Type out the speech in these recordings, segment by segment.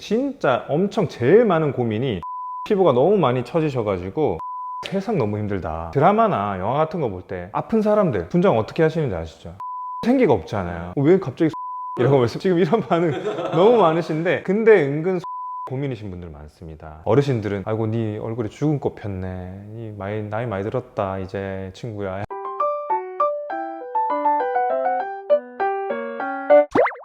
진짜 엄청 제일 많은 고민이 피부가 너무 많이 처지셔가지고 세상 너무 힘들다. 드라마나 영화 같은 거 볼 때 아픈 사람들 분장 어떻게 하시는지 아시죠? 생기가 없잖아요. 왜 갑자기 이런 거 말씀 지금 이런 반응 너무 많으신데, 근데 은근 고민이신 분들 많습니다. 어르신들은 아이고 네 얼굴에 죽은 꽃 폈네, 니 나이 많이 들었다 이제 친구야.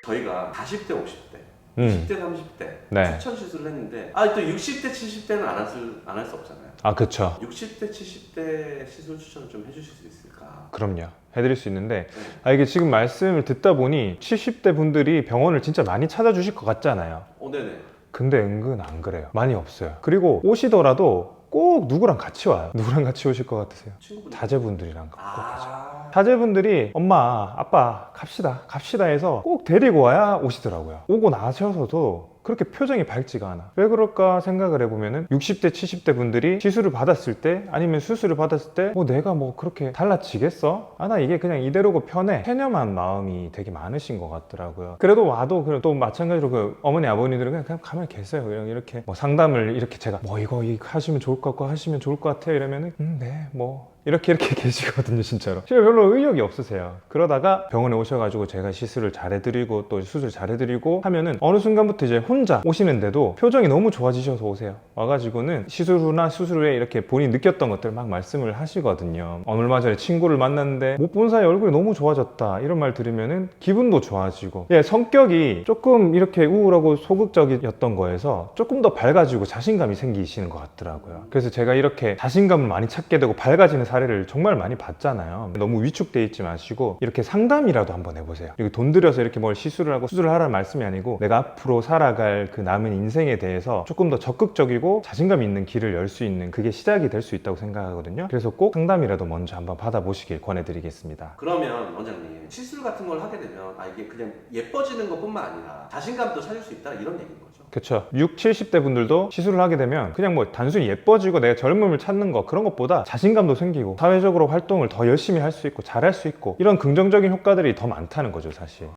저희가 40대, 50대, 20대, 30대 네. 추천 시술을 했는데 또 60대, 70대는 안 할 수 없잖아요. 아 그쵸. 60대, 70대 시술 추천을 좀 해주실 수 있을까? 그럼요. 해드릴 수 있는데, 네. 이게 지금 말씀을 듣다 보니 70대 분들이 병원을 진짜 많이 찾아주실 것 같잖아요. 네네. 근데 은근 안 그래요. 많이 없어요. 그리고 오시더라도 꼭 누구랑 같이 와요. 누구랑 같이 오실 것 같으세요? 친구분들. 자제분들이랑 꼭 가죠. 아. 자제분들이 엄마, 아빠 갑시다 해서 꼭 데리고 와야 오시더라고요. 오고 나셔서도 그렇게 표정이 밝지가 않아. 왜 그럴까 생각을 해보면은 60대, 70대 분들이 시술을 받았을 때, 아니면 수술을 받았을 때 내가 뭐 그렇게 달라지겠어? 나 이게 그냥 이대로고 편해. 체념한 마음이 되게 많으신 것 같더라고요. 그래도 와도 또 마찬가지로 그 어머니, 아버님들은 그냥 가만히 계세요. 그냥 이렇게 뭐 상담을 이렇게 제가 이거 하시면 좋을 것 같고 하시면 좋을 것 같아요 이러면은 네 뭐 이렇게 계시거든요. 진짜로 별로 의욕이 없으세요. 그러다가 병원에 오셔가지고 제가 시술을 잘해드리고 또 수술 잘해드리고 하면은 어느 순간부터 이제 혼자 오시는데도 표정이 너무 좋아지셔서 오세요. 와가지고는 시술 후나 수술 후에 이렇게 본인이 느꼈던 것들 막 말씀을 하시거든요. 얼마 전에 친구를 만났는데 못 본 사이 얼굴이 너무 좋아졌다 이런 말 들으면은 기분도 좋아지고, 성격이 조금 이렇게 우울하고 소극적이었던 거에서 조금 더 밝아지고 자신감이 생기시는 것 같더라고요. 그래서 제가 이렇게 자신감을 많이 찾게 되고 밝아지는 사례를 정말 많이 봤잖아요. 너무 위축돼 있지 마시고 이렇게 상담이라도 한번 해보세요. 이거 돈 들여서 이렇게 뭘 시술을 하고 수술을 하라는 말씀이 아니고 내가 앞으로 살아갈 그 남은 인생에 대해서 조금 더 적극적이고 자신감 있는 길을 열 수 있는, 그게 시작이 될 수 있다고 생각하거든요. 그래서 꼭 상담이라도 먼저 한번 받아보시길 권해드리겠습니다. 그러면 원장님, 시술 같은 걸 하게 되면 이게 그냥 예뻐지는 것뿐만 아니라 자신감도 찾을 수 있다 이런 얘기인 거죠? 그쵸. 60, 70대 분들도 시술을 하게 되면 그냥 단순히 예뻐지고 내가 젊음을 찾는 거, 그런 것보다 자신감도 생기고 사회적으로 활동을 더 열심히 할 수 있고 잘할 수 있고, 이런 긍정적인 효과들이 더 많다는 거죠 사실.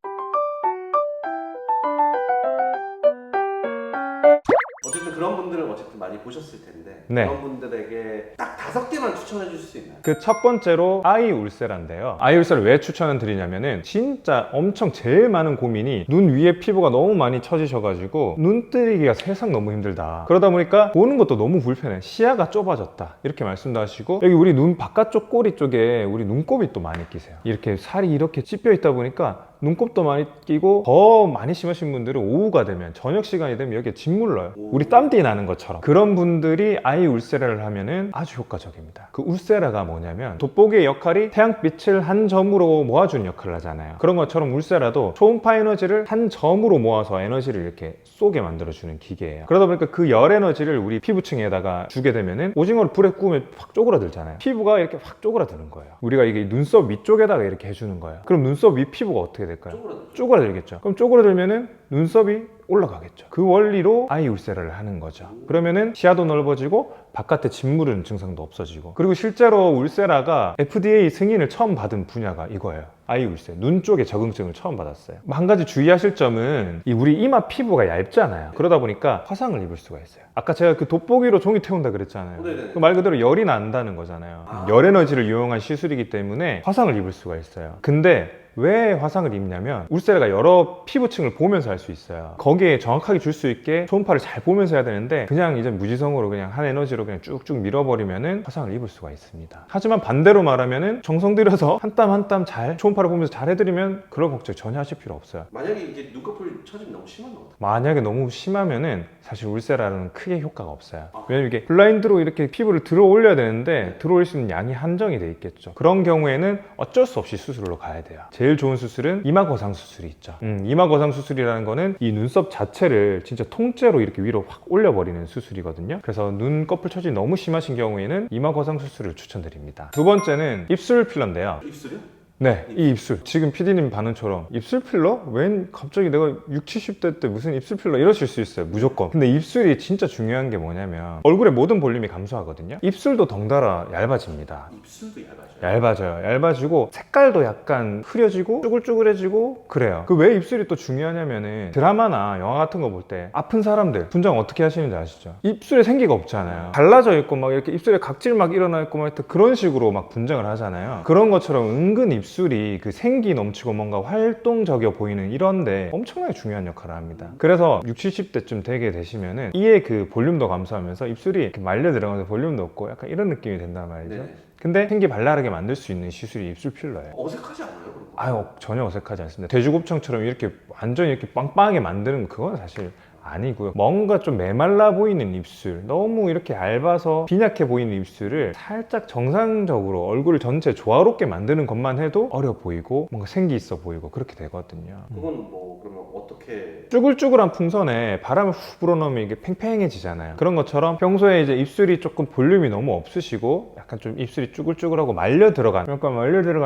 어쨌든 그런 분들은 많이 보셨을 텐데, 네. 그런 분들에게 딱 5개만 추천해 주실 수 있나요? 그 첫 번째로 아이 울세라인데요. 아이 울세를 왜 추천을 드리냐면은 진짜 엄청 제일 많은 고민이 눈 위에 피부가 너무 많이 처지셔가지고 눈 뜨기가 세상 너무 힘들다. 그러다 보니까 보는 것도 너무 불편해. 시야가 좁아졌다 이렇게 말씀도 하시고, 여기 우리 눈 바깥쪽 꼬리 쪽에 우리 눈곱이 또 많이 끼세요. 이렇게 살이 이렇게 찝혀 있다 보니까 눈곱도 많이 끼고, 더 많이 심하신 분들은 오후가 되면, 저녁 시간이 되면 여기에 짓물러요. 우리 땀띠 나는 것처럼. 그런 분들이 아이 울세라를 하면은 아주 효과적입니다. 그 울세라가 뭐냐면, 돋보기의 역할이 태양빛을 한 점으로 모아주는 역할을 하잖아요. 그런 것처럼 울세라도 초음파 에너지를 한 점으로 모아서 에너지를 이렇게 쏘게 만들어주는 기계예요. 그러다 보니까 그 열 에너지를 우리 피부층에다가 주게 되면은, 오징어를 불에 구우면 확 쪼그라들잖아요. 피부가 이렇게 확 쪼그라드는 거예요. 우리가 이게 눈썹 위쪽에다가 이렇게 해주는 거예요. 그럼 눈썹 위 피부가 어떻게 될까요? 쪼그라들겠죠. 그럼 쪼그라들면은 눈썹이 올라가겠죠. 그 원리로 아이 울세라를 하는 거죠. 그러면은 시야도 넓어지고 바깥에 짓무르는 증상도 없어지고, 그리고 실제로 울세라가 FDA 승인을 처음 받은 분야가 이거예요. 아이 울세, 눈 쪽에 적응증을 처음 받았어요. 한 가지 주의하실 점은, 우리 이마 피부가 얇잖아요. 그러다 보니까 화상을 입을 수가 있어요. 아까 제가 그 돋보기로 종이 태운다 그랬잖아요. 그 말 그대로 열이 난다는 거잖아요. 열 에너지를 이용한 시술이기 때문에 화상을 입을 수가 있어요. 근데 왜 화상을 입냐면, 울세라가 여러 피부층을 보면서 할 수 있어요. 거기에 정확하게 줄 수 있게 초음파를 잘 보면서 해야 되는데, 그냥 이제 무지성으로 그냥 한 에너지로 그냥 쭉쭉 밀어버리면은 화상을 입을 수가 있습니다. 하지만 반대로 말하면은 정성 들여서 한 땀 한 땀 잘 초음파를 보면서 잘 해드리면 그런 걱정 전혀 하실 필요 없어요. 만약에 이제 눈꺼풀 처짐이 너무 심한 거 같아요. 만약에 너무 심하면은 사실 울세라는 크게 효과가 없어요. 왜냐면 이게 블라인드로 이렇게 피부를 들어 올려야 되는데 들어올 수 있는 양이 한정이 돼 있겠죠. 그런 경우에는 어쩔 수 없이 수술로 가야 돼요. 제일 좋은 수술은 이마 거상 수술이 있죠. 이마 거상 수술이라는 거는 이 눈썹 자체를 진짜 통째로 이렇게 위로 확 올려버리는 수술이거든요. 그래서 눈꺼풀 처짐이 너무 심하신 경우에는 이마 거상 수술을 추천드립니다. 두 번째는 입술 필러인데요. 입술이요? 네, 이 입술. 지금 PD님 반응처럼 입술 필러? 웬 갑자기 내가 60, 70대 때 무슨 입술 필러 이러실 수 있어요. 무조건. 근데 입술이 진짜 중요한 게 뭐냐면 얼굴의 모든 볼륨이 감소하거든요. 입술도 덩달아 얇아집니다. 입술도 얇아져요. 얇아져요. 얇아지고 색깔도 약간 흐려지고 쭈글쭈글해지고 그래요. 그 왜 입술이 또 중요하냐면은 드라마나 영화 같은 거 볼 때 아픈 사람들 분장 어떻게 하시는지 아시죠? 입술에 생기가 없잖아요. 갈라져 있고 막 이렇게 입술에 각질 막 일어나 있고 막 그런 식으로 막 분장을 하잖아요. 그런 것처럼 은근 입술이 그 생기 넘치고 뭔가 활동적이어 보이는 이런데 엄청나게 중요한 역할을 합니다. 그래서 60, 70대쯤 되게 되시면은 이에 그 볼륨도 감소하면서 입술이 이렇게 말려 들어가면서 볼륨도 없고 약간 이런 느낌이 된단 말이죠. 네. 근데 생기 발랄하게 만들 수 있는 시술이 입술 필러예요. 어색하지 않아요? 그런 거? 아유, 전혀 어색하지 않습니다. 돼지곱창처럼 이렇게 완전히 이렇게 빵빵하게 만드는 그건 사실 아니고요. 뭔가 좀 메말라 보이는 입술, 너무 이렇게 얇아서 빈약해 보이는 입술을 살짝 정상적으로 얼굴 전체 조화롭게 만드는 것만 해도 어려 보이고 뭔가 생기 있어 보이고 그렇게 되거든요. 그건 뭐 그러면 어떻게 쭈글쭈글한 풍선에 바람을 후 불어넣으면 이게 팽팽해지잖아요. 그런 것처럼 평소에 이제 입술이 조금 볼륨이 너무 없으시고 약간 좀 입술이 쭈글쭈글하고 말려 들어간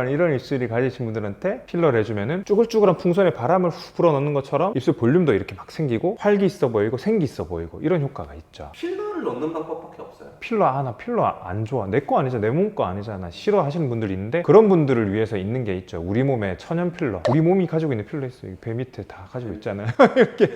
이런 입술이 가지신 분들한테 필러를 해주면은 쭈글쭈글한 풍선에 바람을 후 불어넣는 것처럼 입술 볼륨도 이렇게 막 생기고 활기 있어 보이고 생기 있어 보이고 이런 효과가 있죠. 필러를 넣는 방법밖에 없어요? 나 필러 안 좋아. 내 거 아니잖아. 내 몸 거 아니잖아. 싫어하시는 분들이 있는데 그런 분들을 위해서 있는 게 있죠. 우리 몸에 천연 필러. 우리 몸이 가지고 있는 필러 있어요. 배 밑에 다 가지고 있잖아요. 이렇게.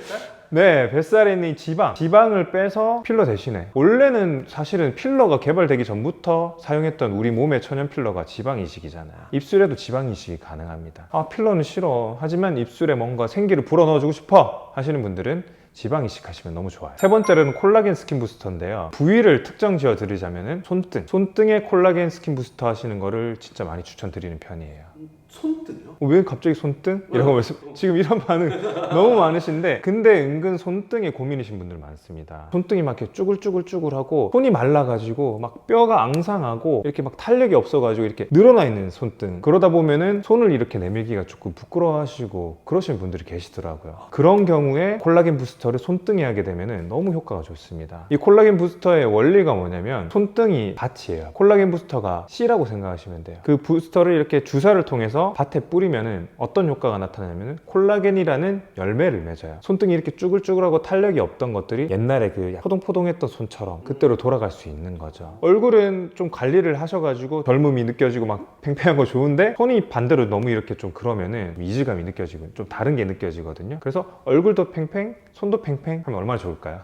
네, 뱃살에 있는 이 지방을 빼서 필러 대신에 원래는 사실은 필러가 개발되기 전부터 사용했던 우리 몸의 천연 필러가 지방 이식이잖아요. 입술에도 지방 이식이 가능합니다. 아, 필러는 싫어. 하지만 입술에 뭔가 생기를 불어넣어주고 싶어 하시는 분들은 지방 이식하시면 너무 좋아요. 세 번째로는 콜라겐 스킨 부스터인데요. 부위를 특정 지어 드리자면은 손등에 콜라겐 스킨 부스터 하시는 거를 진짜 많이 추천드리는 편이에요. 손등이요? 왜 갑자기 손등? 이런 거 말씀 지금 이런 반응 너무 많으신데 근데 은근 손등에 고민이신 분들 많습니다. 손등이 막 이렇게 쭈글쭈글쭈글하고 손이 말라가지고 막 뼈가 앙상하고 이렇게 막 탄력이 없어가지고 이렇게 늘어나 있는 손등 그러다 보면은 손을 이렇게 내밀기가 조금 부끄러워하시고 그러시는 분들이 계시더라고요. 그런 경우에 콜라겐 부스터를 손등에 하게 되면은 너무 효과가 좋습니다. 이 콜라겐 부스터의 원리가 뭐냐면 손등이 밭이에요. 콜라겐 부스터가 씨라고 생각하시면 돼요. 그 부스터를 이렇게 주사를 통해서 밭에 뿌리면은 어떤 효과가 나타나냐면은 콜라겐이라는 열매를 맺어요. 손등이 이렇게 쭈글쭈글하고 탄력이 없던 것들이 옛날에 그 포동포동했던 손처럼 그때로 돌아갈 수 있는 거죠. 얼굴은 좀 관리를 하셔가지고 젊음이 느껴지고 막 팽팽한 거 좋은데 손이 반대로 너무 이렇게 좀 그러면은 이질감이 느껴지고 좀 다른 게 느껴지거든요. 그래서 얼굴도 팽팽, 손도 팽팽 하면 얼마나 좋을까요?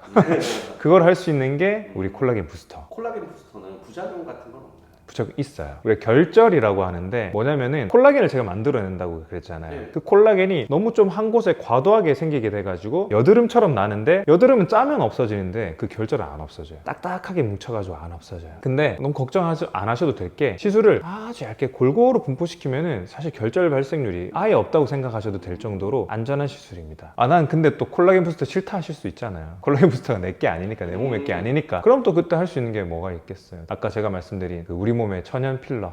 그걸 할 수 있는 게 우리 콜라겐 부스터. 콜라겐 부스터는 부작용 같은 건 없나요? 부쩍 있어요. 우리가 결절이라고 하는데 뭐냐면은 콜라겐을 제가 만들어낸다고 그랬잖아요. 네. 그 콜라겐이 너무 좀 한 곳에 과도하게 생기게 돼가지고 여드름처럼 나는데 여드름은 짜면 없어지는데 그 결절은 안 없어져요. 딱딱하게 뭉쳐가지고 안 없어져요. 근데 너무 걱정하지 안 하셔도 될 게 시술을 아주 얇게 골고루 분포시키면은 사실 결절 발생률이 아예 없다고 생각하셔도 될 정도로 안전한 시술입니다. 난 근데 또 콜라겐 부스터 싫다 하실 수 있잖아요. 콜라겐 부스터가 내 게 아니니까 내 몸의 게 아니니까 그럼 또 그때 할 수 있는 게 뭐가 있겠어요. 아까 제가 말씀드린 그 우리 몸의 천연 필러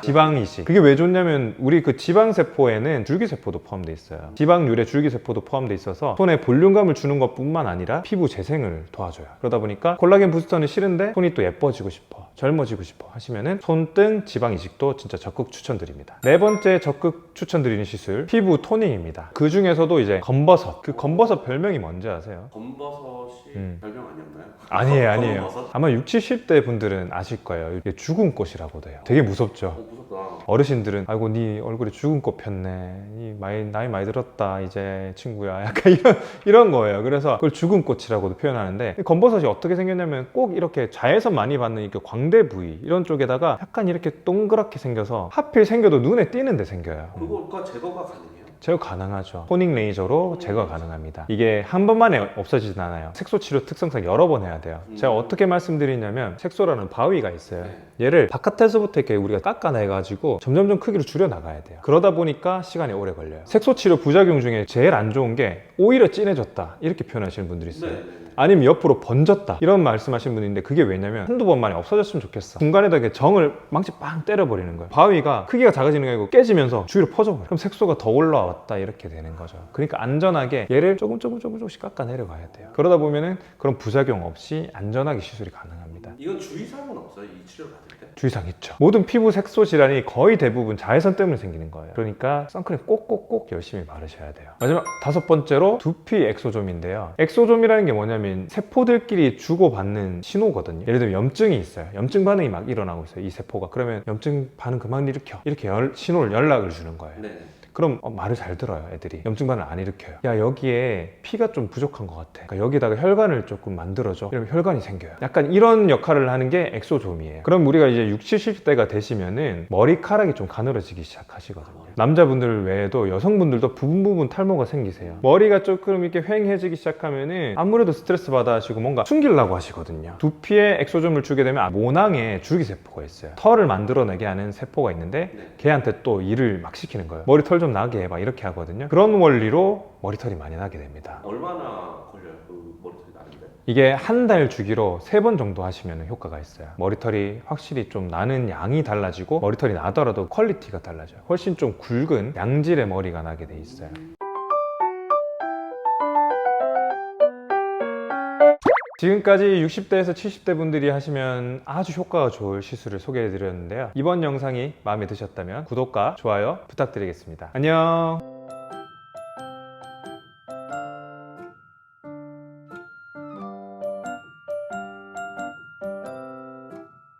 지방 이식. 그게 왜 좋냐면 우리 그 지방세포에는 줄기세포도 포함되어 있어요. 지방률에 줄기세포도 포함되어 있어서 손에 볼륨감을 주는 것뿐만 아니라 피부 재생을 도와줘요. 그러다 보니까 콜라겐 부스터는 싫은데 손이 또 예뻐지고 싶어, 젊어지고 싶어 하시면은 손등 지방 이식도 진짜 적극 추천드립니다. 네 번째 적극 추천드리는 시술, 피부 토닝입니다. 그 중에서도 이제 검버섯. 그 검버섯 별명이 뭔지 아세요? 검버섯이 별명 아니었나요? 아니에요. 검버섯? 아마 60, 70대 분들은 아실 거예요. 이게 죽은 꽃이라고 돼요. 되게 무섭죠. 무섭다. 어르신들은 아이고 네 얼굴에 죽은 꽃 폈네, 나이 많이 들었다 이제 친구야, 약간 이런 거예요. 그래서 그걸 죽은 꽃이라고도 표현하는데 검버섯이 어떻게 생겼냐면 꼭 이렇게 자외선 많이 받는 이렇게 광대 부위 이런 쪽에다가 약간 이렇게 동그랗게 생겨서 하필 생겨도 눈에 띄는데 생겨요. 그거가 제거가 가능해요? 제거 가능하죠. 토닝 레이저로 제거 가능합니다. 이게 한 번만에 없어지진 않아요. 색소 치료 특성상 여러 번 해야 돼요. 제가 어떻게 말씀드리냐면 색소라는 바위가 있어요. 얘를 바깥에서부터 이렇게 우리가 깎아내가지고 점점점 크기를 줄여 나가야 돼요. 그러다 보니까 시간이 오래 걸려요. 색소 치료 부작용 중에 제일 안 좋은 게 오히려 진해졌다 이렇게 표현하시는 분들이 있어요. 아니면 옆으로 번졌다 이런 말씀하시는 분인데 그게 왜냐면 한두 번만에 없어졌으면 좋겠어. 중간에다 이렇게 정을 망치 빵 때려버리는 거예요. 바위가 크기가 작아지는 게 아니고 깨지면서 주위로 퍼져버려요. 그럼 색소가 더 올라왔다 이렇게 되는 거죠. 그러니까 안전하게 얘를 조금씩 깎아 내려가야 돼요. 그러다 보면은 그런 부작용 없이 안전하게 시술이 가능합니다. 이건 주의사항은 없어요? 있어요? 이 치료를 받을 때? 주의사항 있죠. 모든 피부 색소 질환이 거의 대부분 자외선 때문에 생기는 거예요. 그러니까 선크림 꼭꼭꼭 열심히 바르셔야 돼요. 마지막 5번째로 두피 엑소좀인데요. 엑소좀이라는 게 뭐냐면 세포들끼리 주고받는 신호거든요. 예를 들면 염증이 있어요. 염증 반응이 막 일어나고 있어요. 이 세포가. 그러면 염증 반응 그만 일으켜. 이렇게 신호를 연락을 주는 거예요. 네. 그럼 말을 잘 들어요. 애들이 염증 반응을 안 일으켜요. 야, 여기에 피가 좀 부족한 것 같아. 그러니까 여기다가 혈관을 조금 만들어줘. 이러면 혈관이 생겨요. 약간 이런 역할을 하는 게 엑소좀이에요. 그럼 우리가 이제 60, 70대가 되시면은 머리카락이 좀 가늘어지기 시작하시거든요. 남자분들 외에도 여성분들도 부분 탈모가 생기세요. 머리가 조금 이렇게 휑해지기 시작하면은 아무래도 스트레스 받아 하시고 뭔가 숨기려고 하시거든요. 두피에 엑소좀을 주게 되면 모낭에 줄기세포가 있어요. 털을 만들어내게 하는 세포가 있는데 네. 걔한테 또 일을 막 시키는 거예요. 머리털 좀 나게 막 이렇게 하거든요. 그런 원리로 머리털이 많이 나게 됩니다. 얼마나 걸려요? 그 머리털이 나는데? 이게 한 달 주기로 3번 정도 하시면 효과가 있어요. 머리털이 확실히 좀 나는 양이 달라지고 머리털이 나더라도 퀄리티가 달라져요. 훨씬 좀 굵은 양질의 머리가 나게 돼 있어요. 지금까지 60대에서 70대 분들이 하시면 아주 효과가 좋을 시술을 소개해 드렸는데요. 이번 영상이 마음에 드셨다면 구독과 좋아요 부탁드리겠습니다. 안녕.